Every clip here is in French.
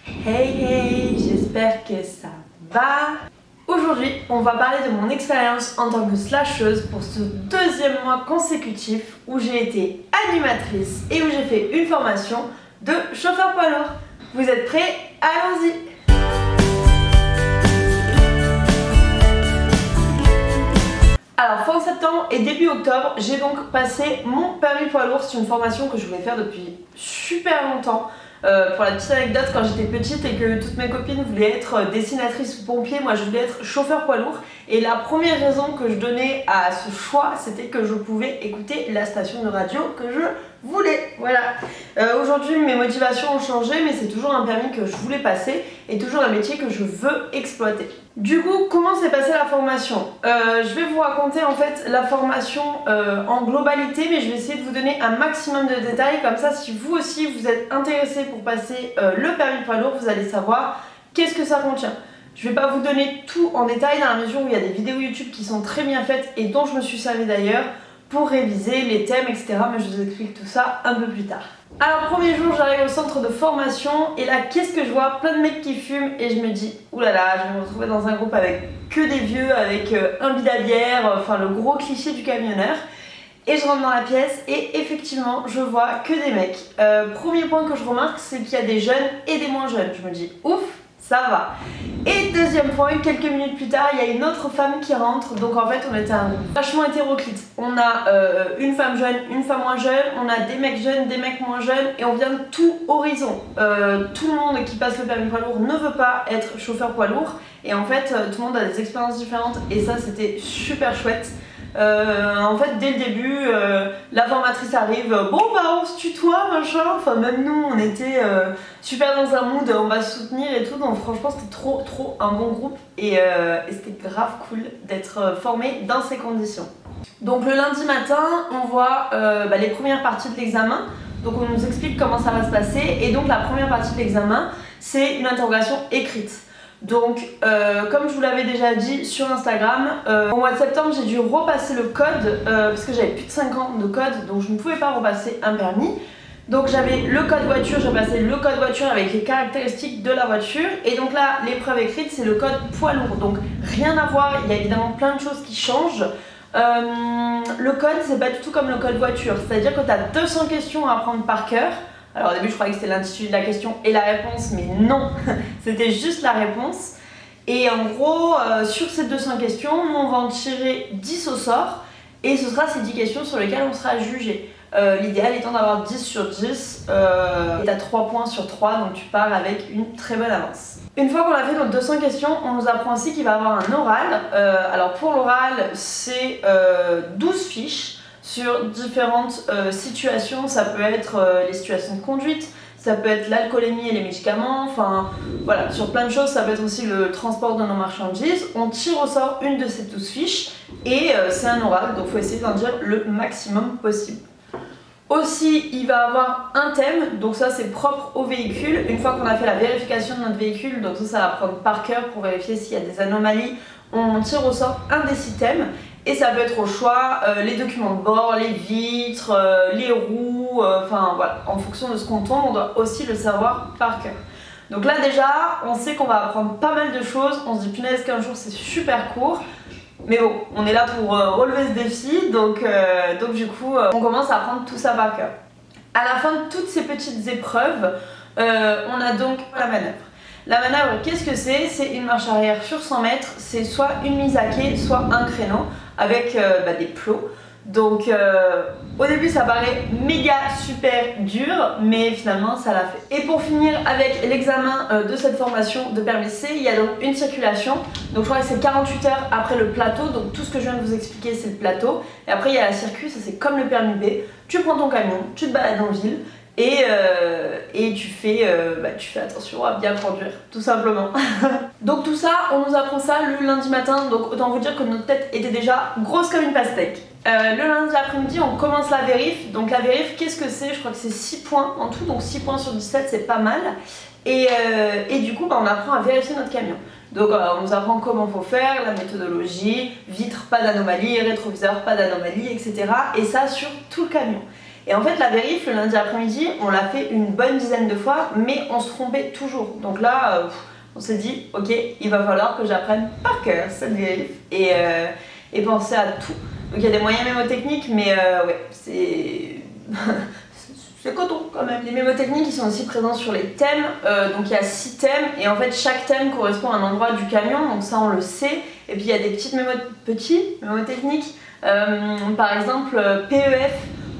Hey hey, j'espère que ça va. Aujourd'hui, on va parler de mon expérience en tant que slasheuse pour ce deuxième mois consécutif où j'ai été animatrice et où j'ai fait une formation de chauffeur poids lourd. Vous êtes prêts? Allons-y! Alors fin septembre et début octobre, j'ai donc passé mon permis poids lourd. C'est une formation que je voulais faire depuis super longtemps. Pour la petite anecdote, quand j'étais petite et que toutes mes copines voulaient être dessinatrices ou pompiers, moi je voulais être chauffeur poids lourd. Et la première raison que je donnais à ce choix, c'était que je pouvais écouter la station de radio que je voulais. Voilà. Aujourd'hui, mes motivations ont changé, mais c'est toujours un permis que je voulais passer et toujours un métier que je veux exploiter. Du coup, comment s'est passée la formation? Je vais vous raconter en fait la formation en globalité, mais je vais essayer de vous donner un maximum de détails. Comme ça, si vous aussi vous êtes intéressé pour passer le permis poids lourd, vous allez savoir qu'est-ce que ça contient. Je ne vais pas vous donner tout en détail dans la mesure où il y a des vidéos YouTube qui sont très bien faites et dont je me suis servi d'ailleurs pour réviser les thèmes, etc. Mais je vous explique tout ça un peu plus tard. Alors premier jour, j'arrive au centre de formation et là, qu'est-ce que je vois? Plein de mecs qui fument et je me dis oulala, je vais me retrouver dans un groupe avec que des vieux, avec un bide à bière, enfin le gros cliché du camionneur. Et je rentre dans la pièce et effectivement, je vois que des mecs. Premier point que je remarque, c'est qu'il y a des jeunes et des moins jeunes. Je me dis ouf, ça va. Et deuxième point, quelques minutes plus tard, il y a une autre femme qui rentre. Donc en fait, on était un groupe vachement hétéroclite. On a une femme jeune, une femme moins jeune, on a des mecs jeunes, des mecs moins jeunes, et on vient de tout horizon. Tout le monde qui passe le permis poids lourd ne veut pas être chauffeur poids lourd. Et en fait, tout le monde a des expériences différentes, et ça, c'était super chouette. En fait, dès le début, la formatrice arrive, bon bah on se tutoie, machin. Enfin, même nous, on était super dans un mood, on va se soutenir et tout. Donc, franchement, c'était trop un bon groupe et c'était grave cool d'être formé dans ces conditions. Donc, le lundi matin, on voit les premières parties de l'examen. Donc, on nous explique comment ça va se passer. Et donc, la première partie de l'examen, c'est une interrogation écrite. Donc, comme je vous l'avais déjà dit sur Instagram, au mois de septembre, j'ai dû repasser le code parce que j'avais plus de 5 ans de code, donc je ne pouvais pas repasser un permis. Donc j'avais le code voiture, j'ai passé le code voiture avec les caractéristiques de la voiture. Et donc là, l'épreuve écrite, c'est le code poids lourd. Donc rien à voir, il y a évidemment plein de choses qui changent. Le code, c'est pas du tout comme le code voiture, c'est-à-dire que tu as 200 questions à apprendre par cœur. Alors au début je croyais que c'était l'intitulé de la question et la réponse, mais non, c'était juste la réponse. Et en gros, sur ces 200 questions, nous on va en tirer 10 au sort et ce sera ces 10 questions sur lesquelles on sera jugé. L'idéal étant d'avoir 10 sur 10 et t'as 3 points sur 3, donc tu pars avec une très bonne avance. Une fois qu'on a fait nos 200 questions, on nous apprend aussi qu'il va y avoir un oral. Alors pour l'oral, c'est 12 fiches sur différentes situations. Ça peut être les situations de conduite, ça peut être l'alcoolémie et les médicaments, enfin voilà, sur plein de choses. Ça peut être aussi le transport de nos marchandises. On tire au sort une de ces 12 fiches et c'est un oral, donc il faut essayer d'en dire le maximum possible. Aussi, il va avoir un thème, donc ça c'est propre au véhicule. Une fois qu'on a fait la vérification de notre véhicule, donc ça va prendre par cœur pour vérifier s'il y a des anomalies, on tire au sort un des 6 thèmes. Et ça peut être au choix les documents de bord, les vitres, les roues, enfin voilà, en fonction de ce qu'on tombe, on doit aussi le savoir par cœur. Donc là déjà, on sait qu'on va apprendre pas mal de choses, on se dit punaise qu'un jour c'est super court. Mais bon, on est là pour relever ce défi, donc du coup, on commence à apprendre tout ça par cœur. À la fin de toutes ces petites épreuves, on a donc la manœuvre. La manœuvre, qu'est-ce que c'est? C'est une marche arrière sur 100 mètres, c'est soit une mise à quai, soit un créneau avec des plots. Donc au début ça paraît méga super dur, mais finalement ça l'a fait. Et pour finir avec l'examen de cette formation de permis C, il y a donc une circulation. Donc je crois que c'est 48 heures après le plateau, donc tout ce que je viens de vous expliquer c'est le plateau. Et après il y a la circuit, ça c'est comme le permis B. Tu prends ton camion, tu te balades en ville. Et tu fais attention à bien conduire, tout simplement. Donc tout ça, on nous apprend ça le lundi matin, donc autant vous dire que notre tête était déjà grosse comme une pastèque. Le lundi après-midi, on commence la vérif. Donc la vérif, qu'est-ce que c'est? Je crois que c'est 6 points en tout, donc 6 points sur 17, c'est pas mal. Et du coup, on apprend à vérifier notre camion. Donc on nous apprend comment faut faire, la méthodologie, vitre, pas d'anomalie, rétroviseur, pas d'anomalie, etc. Et ça sur tout le camion. Et en fait la vérif le lundi après-midi, on l'a fait une bonne dizaine de fois, mais on se trompait toujours. Donc là, on s'est dit, ok, il va falloir que j'apprenne par cœur cette vérif et penser à tout. Donc il y a des moyens mémotechniques, mais ouais, c'est coton quand même. Les mémotechniques ils sont aussi présents sur les thèmes, donc il y a 6 thèmes et en fait chaque thème correspond à un endroit du camion, donc ça on le sait. Et puis il y a des petits mémotechniques, par exemple PEF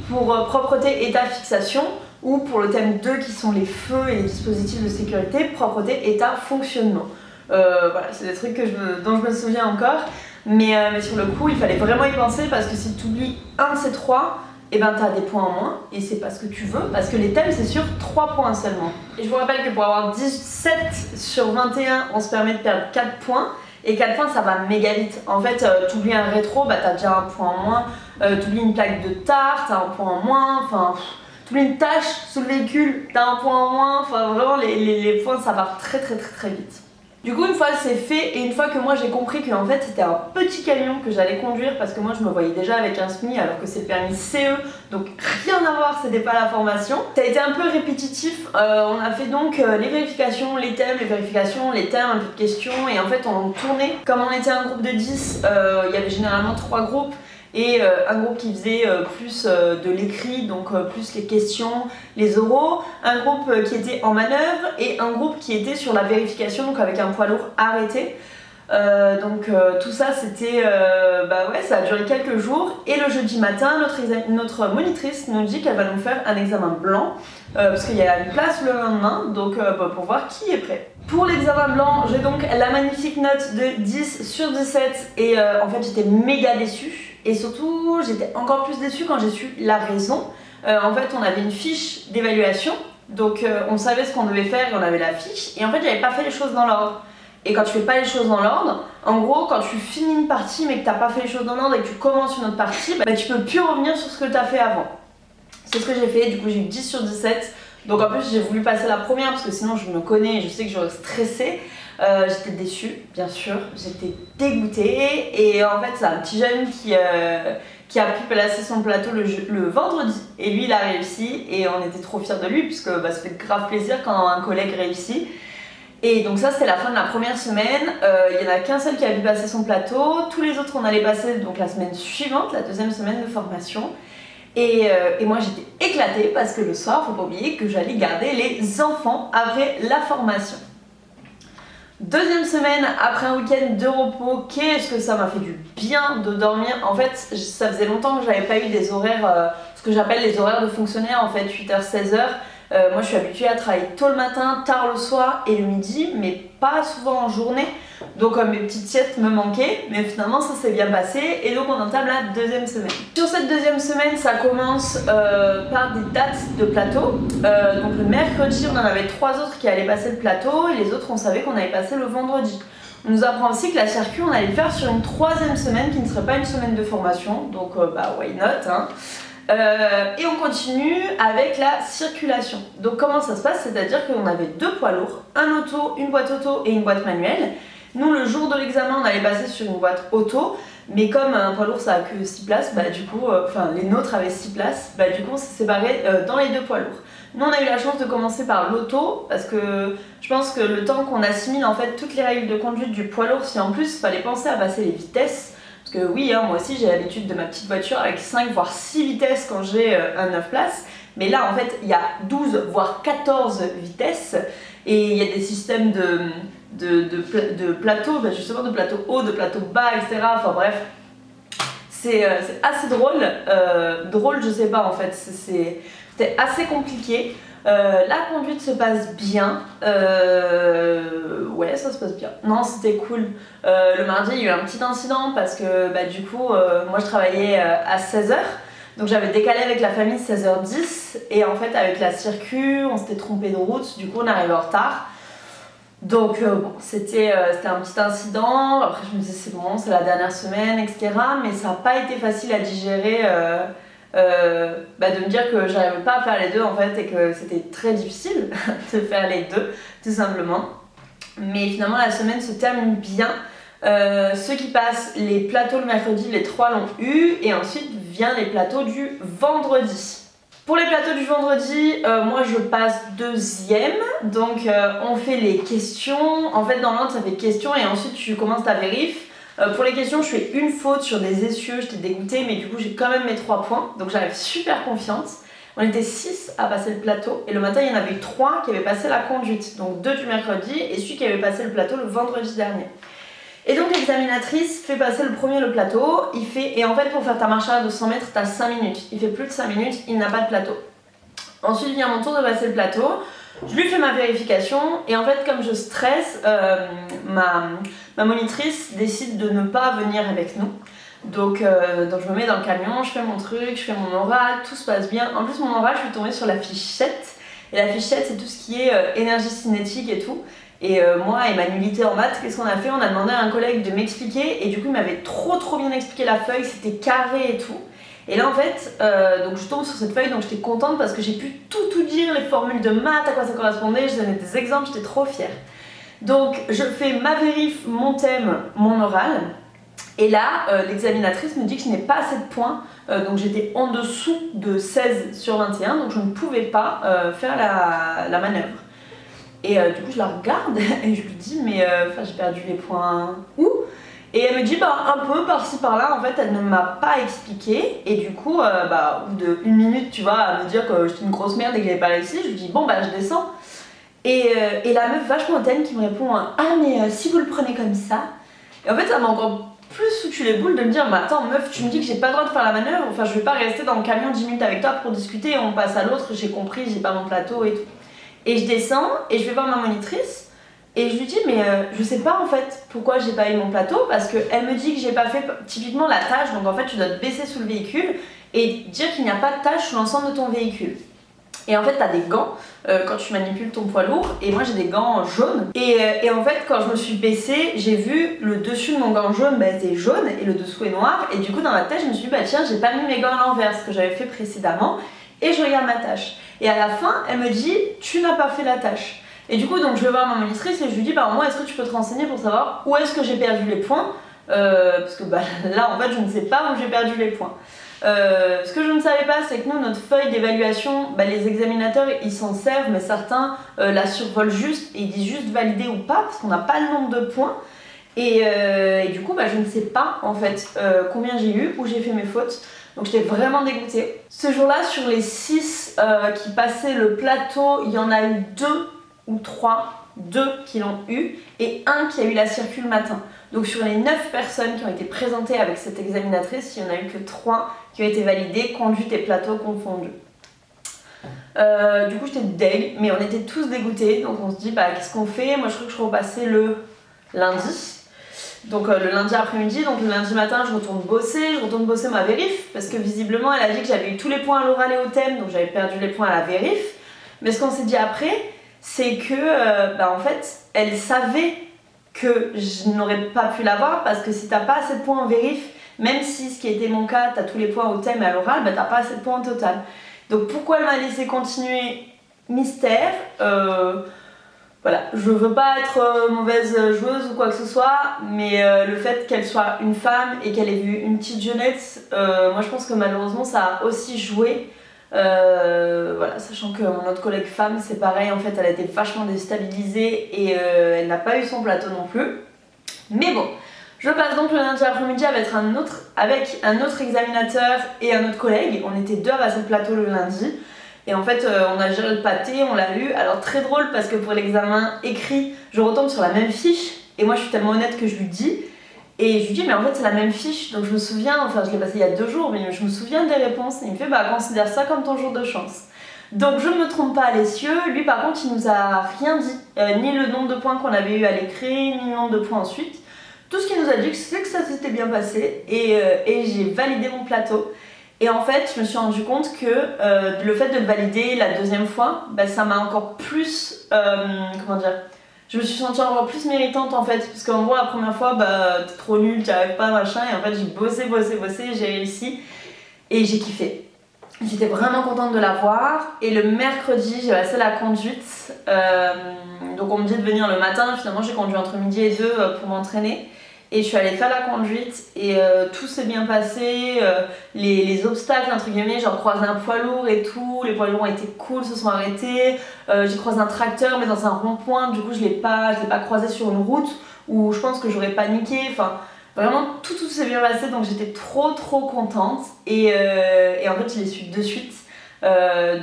pour propreté, état, fixation, ou pour le thème 2 qui sont les feux et les dispositifs de sécurité, propreté, état, fonctionnement. Voilà, c'est des trucs dont je me souviens encore, mais sur le coup il fallait vraiment y penser parce que si tu oublies un de ces 3, et ben t'as des points en moins et c'est pas ce que tu veux parce que les thèmes c'est sur 3 points seulement. Et je vous rappelle que pour avoir 17 sur 21 on se permet de perdre 4 points et 4 points ça va méga vite. En fait t'oublies un rétro, bah t'as déjà un point en moins, t'oublies une plaque de tarte, t'as un point en moins, enfin t'oublies une tache sous le véhicule, t'as un point en moins, enfin vraiment les points ça part très vite. Du coup une fois c'est fait et une fois que moi j'ai compris que en fait c'était un petit camion que j'allais conduire parce que moi je me voyais déjà avec un SMI alors que c'est le permis CE, donc rien à voir, c'était pas la formation. Ça a été un peu répétitif, on a fait donc les vérifications, les thèmes, un peu de questions et en fait on tournait. Comme on était un groupe de 10, il y avait généralement 3 groupes. Et un groupe qui faisait plus de l'écrit, donc plus les questions, les oraux, un groupe qui était en manœuvre et un groupe qui était sur la vérification, donc avec un poids lourd arrêté. Tout ça c'était, ça a duré quelques jours et le jeudi matin notre monitrice nous dit qu'elle va nous faire un examen blanc parce qu'il y a une place le lendemain, donc pour voir qui est prêt. Pour l'examen blanc, j'ai donc la magnifique note de 10 sur 17 et en fait j'étais méga déçue. Et surtout, j'étais encore plus déçue quand j'ai su la raison. En fait, on avait une fiche d'évaluation, donc on savait ce qu'on devait faire et on avait la fiche. Et en fait, j'avais pas fait les choses dans l'ordre. Et quand tu fais pas les choses dans l'ordre, en gros, quand tu finis une partie mais que t'as pas fait les choses dans l'ordre et que tu commences une autre partie, tu peux plus revenir sur ce que t'as fait avant. C'est ce que j'ai fait, du coup j'ai eu 10 sur 17. Donc en plus, j'ai voulu passer la première parce que sinon je me connais et je sais que j'aurais stressé. J'étais déçue, bien sûr, j'étais dégoûtée et en fait c'est un petit jeune qui a pu placer son plateau le vendredi et lui il a réussi et on était trop fiers de lui puisque ça fait grave plaisir quand un collègue réussit. Et donc ça c'était la fin de la première semaine, il n'y en a qu'un seul qui a pu passer son plateau, tous les autres on allait passer donc la semaine suivante, la deuxième semaine de formation. Et moi j'étais éclatée parce que le soir, faut pas oublier que j'allais garder les enfants après la formation. Deuxième semaine, après un week-end de repos, qu'est-ce que ça m'a fait du bien de dormir. En fait, ça faisait longtemps que j'avais pas eu des horaires, ce que j'appelle les horaires de fonctionnaire, en fait, 8h, 16h. Moi je suis habituée à travailler tôt le matin, tard le soir et le midi, mais pas souvent en journée. Donc mes petites siestes me manquaient, mais finalement ça s'est bien passé et donc on entame la deuxième semaine. Sur cette deuxième semaine, ça commence par des dates de plateau. Donc le mercredi, on en avait 3 autres qui allaient passer le plateau et les autres on savait qu'on allait passer le vendredi. On nous apprend aussi que la circuit, on allait le faire sur une 3e semaine qui ne serait pas une semaine de formation, donc why not hein. Et on continue avec la circulation. Donc comment ça se passe? C'est-à-dire qu'on avait 2 poids lourds, un auto, une boîte auto et une boîte manuelle. Nous le jour de l'examen on allait passer sur une boîte auto, mais comme un poids lourd ça a que 6 places, les nôtres avaient 6 places, du coup on s'est séparés dans les 2 poids lourds. Nous on a eu la chance de commencer par l'auto parce que je pense que le temps qu'on assimile en fait toutes les règles de conduite du poids lourd, si en plus il fallait penser à passer les vitesses. Parce que oui, moi aussi j'ai l'habitude de ma petite voiture avec 5 voire 6 vitesses quand j'ai un 9 places. Mais là en fait il y a 12 voire 14 vitesses et il y a des systèmes de plateaux, justement de plateaux hauts, de plateaux bas, etc. Enfin bref, c'est assez drôle. Drôle je sais pas en fait, c'était assez compliqué. La conduite se passe bien, ouais ça se passe bien, non c'était cool. Le mardi il y a eu un petit incident parce que moi je travaillais à 16h, donc j'avais décalé avec la famille 16h10 et en fait avec la circuit on s'était trompé de route, du coup on arrivait en retard. Donc c'était un petit incident, après je me disais c'est bon, c'est la dernière semaine, etc. Mais ça n'a pas été facile à digérer. De me dire que j'arrivais pas à faire les deux en fait et que c'était très difficile de faire les deux tout simplement, mais finalement la semaine se termine bien. Ceux qui passent les plateaux le mercredi, les 3 l'ont eu et ensuite vient les plateaux du vendredi. Pour les plateaux du vendredi, moi je passe deuxième, donc on fait les questions. En fait dans l'ordre ça fait questions et ensuite tu commences ta vérif. Pour les questions je fais une faute sur des essieux, j'étais dégoûtée mais du coup j'ai quand même mes 3 points, donc j'arrive super confiante. On était 6 à passer le plateau et le matin il y en avait eu 3 qui avaient passé la conduite, donc 2 du mercredi et celui qui avait passé le plateau le vendredi dernier. Et donc l'examinatrice fait passer le premier le plateau, et en fait pour faire ta marche arrière de 100 mètres t'as 5 minutes, il fait plus de 5 minutes, il n'a pas de plateau. Ensuite vient mon tour de passer le plateau, je lui fais ma vérification et en fait comme je stresse, ma monitrice décide de ne pas venir avec nous. Donc je me mets dans le camion, je fais mon truc, je fais mon oral, tout se passe bien. En plus mon oral je suis tombée sur la fiche 7 et la fiche 7 c'est tout ce qui est énergie cinétique et tout. Et moi et ma nullité en maths, qu'est-ce qu'on a fait? On a demandé à un collègue de m'expliquer et du coup il m'avait trop bien expliqué la feuille, c'était carré et tout. Et là en fait, donc je tombe sur cette feuille donc j'étais contente parce que j'ai pu tout dire, les formules de maths, à quoi ça correspondait, je donnais des exemples, j'étais trop fière. Donc je fais ma vérif, mon thème, mon oral. Et là, l'examinatrice me dit que je n'ai pas assez de points, donc j'étais en dessous de 16 sur 21, donc je ne pouvais pas faire la manœuvre. Et du coup je la regarde et je lui dis mais j'ai perdu les points où? Et elle me dit bah un peu par-ci par-là, en fait elle ne m'a pas expliqué et du coup au bout de 1 minute tu vois à me dire que j'étais une grosse merde et que j'avais pas réussi, je lui dis bon bah je descends. Et la meuf vachement hautaine qui me répond ah mais si vous le prenez comme ça. Et en fait ça m'a encore plus foutu les boules de me dire mais attends meuf tu me dis que j'ai pas le droit de faire la manœuvre, enfin je vais pas rester dans le camion 10 minutes avec toi pour discuter, on passe à l'autre, j'ai compris, j'ai pas mon plateau et tout. Et je descends et je vais voir ma monitrice et je lui dis mais je sais pas en fait pourquoi j'ai pas eu mon plateau parce qu'elle me dit que j'ai pas fait typiquement la tâche, donc en fait tu dois te baisser sous le véhicule et dire qu'il n'y a pas de tâche sur l'ensemble de ton véhicule. Et en fait t'as des gants quand tu manipules ton poids lourd et moi j'ai des gants jaunes et en fait quand je me suis baissée j'ai vu le dessus de mon gant jaune était jaune et le dessous est noir et du coup dans ma tête je me suis dit bah tiens j'ai pas mis mes gants à l'envers, ce que j'avais fait précédemment et je regarde ma tâche. Et à la fin, elle me dit tu n'as pas fait la tâche. Et du coup, donc je vais voir ma monitrice et je lui dis bah moi est-ce que tu peux te renseigner pour savoir où est-ce que j'ai perdu les points parce que là en fait je ne sais pas où j'ai perdu les points. Ce que je ne savais pas c'est que nous notre feuille d'évaluation, les examinateurs ils s'en servent mais certains la survolent juste et ils disent juste valider ou pas parce qu'on n'a pas le nombre de points. Et du coup je ne sais pas en fait combien j'ai eu, où j'ai fait mes fautes. Donc j'étais vraiment dégoûtée. Ce jour-là, sur les 6 qui passaient le plateau, il y en a eu 2 ou 3, 2 qui l'ont eu et 1 qui a eu la circule matin. Donc sur les 9 personnes qui ont été présentées avec cette examinatrice, il n'y en a eu que 3 qui ont été validées, conduite et plateau confondus. Du coup j'étais deg, mais on était tous dégoûtés, donc on se dit qu'est-ce qu'on fait? Moi je crois que je repassais le lundi. Donc le lundi après-midi, donc le lundi matin je retourne bosser ma vérif parce que visiblement elle a dit que j'avais eu tous les points à l'oral et au thème donc j'avais perdu les points à la vérif. Mais ce qu'on s'est dit après c'est que en fait elle savait que je n'aurais pas pu l'avoir parce que si t'as pas assez de points en vérif, même si ce qui était mon cas t'as tous les points au thème et à l'oral, t'as pas assez de points au total. Donc pourquoi elle m'a laissé continuer? Mystère. Voilà, je veux pas être mauvaise joueuse ou quoi que ce soit, mais le fait qu'elle soit une femme et qu'elle ait vu une petite jeunesse, moi je pense que malheureusement ça a aussi joué. Voilà, sachant que mon autre collègue femme c'est pareil, en fait elle a été vachement déstabilisée et elle n'a pas eu son plateau non plus. Mais bon, je passe donc le lundi après-midi avec un autre examinateur et un autre collègue. On était 2 à passer le plateau le lundi. Et en fait, on a géré le pâté, on l'a eu. Alors très drôle parce que pour l'examen écrit, je retombe sur la même fiche. Et moi je suis tellement honnête que je lui dis. Et je lui dis mais en fait c'est la même fiche. Donc je me souviens, enfin je l'ai passé il y a 2 jours, mais je me souvian des réponses. Et il me fait considère ça comme ton jour de chance. Donc je ne me trompe pas à l'essieu. Lui par contre il nous a rien dit. Ni le nombre de points qu'on avait eu à l'écrit, ni le nombre de points ensuite. Tout ce qu'il nous a dit c'est que ça s'était bien passé. Et j'ai validé mon plateau. Et en fait, je me suis rendu compte que le fait de le valider la 2e fois, ça m'a encore plus, je me suis sentie encore plus méritante en fait, parce qu'en gros la première fois, t'es trop nulle, t'y arrives pas machin, et en fait j'ai bossé, j'ai réussi, et j'ai kiffé. J'étais vraiment contente de l'avoir, et le mercredi j'ai passé la conduite, donc on me dit de venir le matin, finalement j'ai conduit entre midi et 2 pour m'entraîner. et je suis allée faire la conduite et tout s'est bien passé, les obstacles entre guillemets, genre croisé un poids lourd et tout, les poids lourds ont été cool, se sont arrêtés, j'ai croisé un tracteur mais dans un rond-point, du coup je l'ai pas croisé sur une route où je pense que j'aurais paniqué, enfin vraiment tout s'est bien passé donc j'étais trop contente et en fait je l'ai su de suite.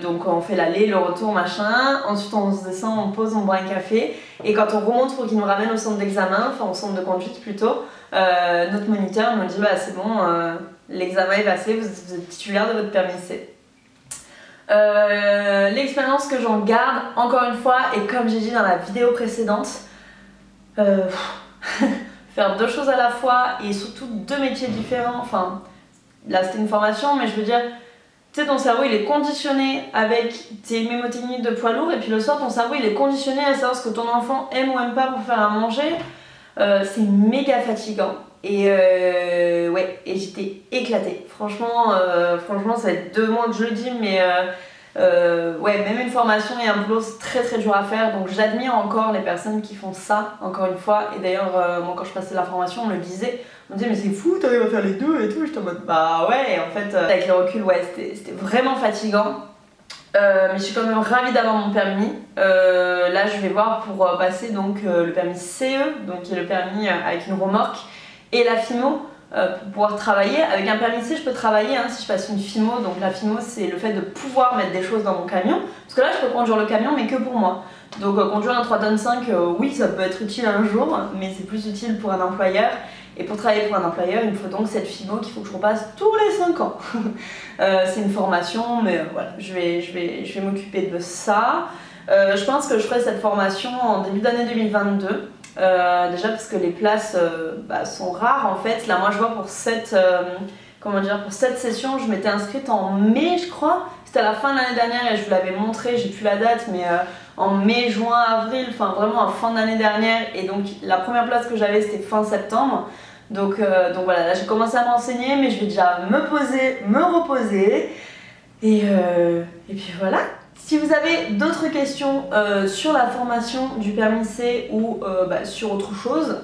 Donc on fait l'aller, le retour, machin. Ensuite on se descend, on pose, on boit un café. Et quand on remonte pour qu'il nous ramène au centre d'examen, enfin au centre de conduite plutôt, notre moniteur nous dit bah c'est bon, l'examen est passé, vous êtes titulaire de votre permis C. L'expérience que j'en garde, encore une fois, et comme j'ai dit dans la vidéo précédente, faire deux choses à la fois et surtout deux métiers différents. Enfin, là c'était une formation, mais je veux dire. Tu sais, ton cerveau il est conditionné avec tes mémotechniques de poids lourd et puis le soir ton cerveau il est conditionné à savoir ce que ton enfant aime ou aime pas pour faire à manger. C'est méga fatigant et ouais, et j'étais éclatée. Franchement, ça va être 2 mois que je le dis, mais ouais, même une formation et un boulot c'est très dur à faire, donc j'admire encore les personnes qui font ça, encore une fois. Et d'ailleurs, moi quand je passais la formation, on le disait. On me disait mais c'est fou, t'arrives à faire les deux et tout, j'étais en mode bah ouais, en fait avec le recul ouais c'était vraiment fatigant, mais je suis quand même ravie d'avoir mon permis. Là je vais voir pour passer donc le permis CE, donc qui est le permis avec une remorque, et la FIMO pour pouvoir travailler. Avec un permis C je peux travailler si je passe une FIMO, donc la FIMO c'est le fait de pouvoir mettre des choses dans mon camion, parce que là je peux conduire le camion mais que pour moi. Donc conduire un 3 tonnes 5, oui ça peut être utile un jour, mais c'est plus utile pour un employeur. Et pour travailler pour un employeur, il me faut donc cette FIMO qu'il faut que je repasse tous les 5 ans. C'est une formation, mais voilà, je vais m'occuper de ça. Je pense que je ferai cette formation en début d'année 2022. Déjà parce que les places sont rares en fait. Là moi je vois pour cette session, je m'étais inscrite en mai je crois. C'était à la fin de l'année dernière et je vous l'avais montré, j'ai plus la date, mais en mai, juin, avril, enfin vraiment en fin d'année dernière. Et donc la première place que j'avais c'était fin septembre. Donc voilà, là j'ai commencé à m'enseigner, mais je vais déjà me poser, me reposer. Et puis voilà. Si vous avez d'autres questions sur la formation du permis C ou sur autre chose,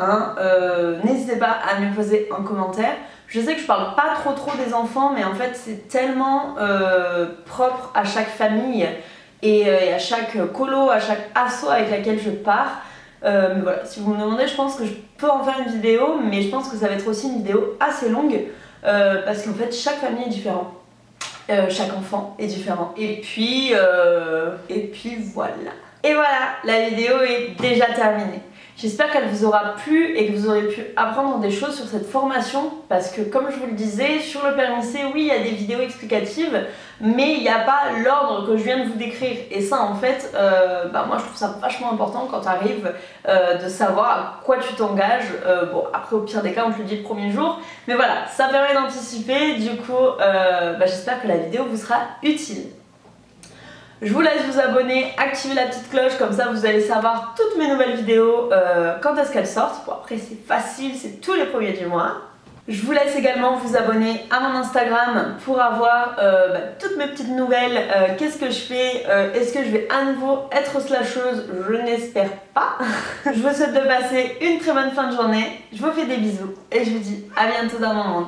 n'hésitez pas à me poser en commentaire. Je sais que je parle pas trop des enfants, mais en fait c'est tellement propre à chaque famille et à chaque colo, à chaque asso avec laquelle je pars. Mais voilà, si vous me demandez, je pense que je peux en faire une vidéo, mais je pense que ça va être aussi une vidéo assez longue parce qu'en fait chaque famille est différente. Chaque enfant est différent. Et puis voilà. Et voilà, la vidéo est déjà terminée. J'espère qu'elle vous aura plu et que vous aurez pu apprendre des choses sur cette formation, parce que comme je vous le disais, sur le permis C, oui, il y a des vidéos explicatives, mais il n'y a pas l'ordre que je viens de vous décrire. Et ça, en fait, moi je trouve ça vachement important quand tu arrives de savoir à quoi tu t'engages. Bon, après, au pire des cas, on te le dit le premier jour, mais voilà, ça permet d'anticiper. Du coup, j'espère que la vidéo vous sera utile. Je vous laisse vous abonner, activer la petite cloche, comme ça vous allez savoir toutes mes nouvelles vidéos quand est-ce qu'elles sortent. Bon après c'est facile, c'est tous les premiers du mois. Je vous laisse également vous abonner à mon Instagram pour avoir toutes mes petites nouvelles. Qu'est-ce que je fais, est-ce que je vais à nouveau être slasheuse? Je n'espère pas. Je vous souhaite de passer une très bonne fin de journée. Je vous fais des bisous et je vous dis à bientôt dans mon monde.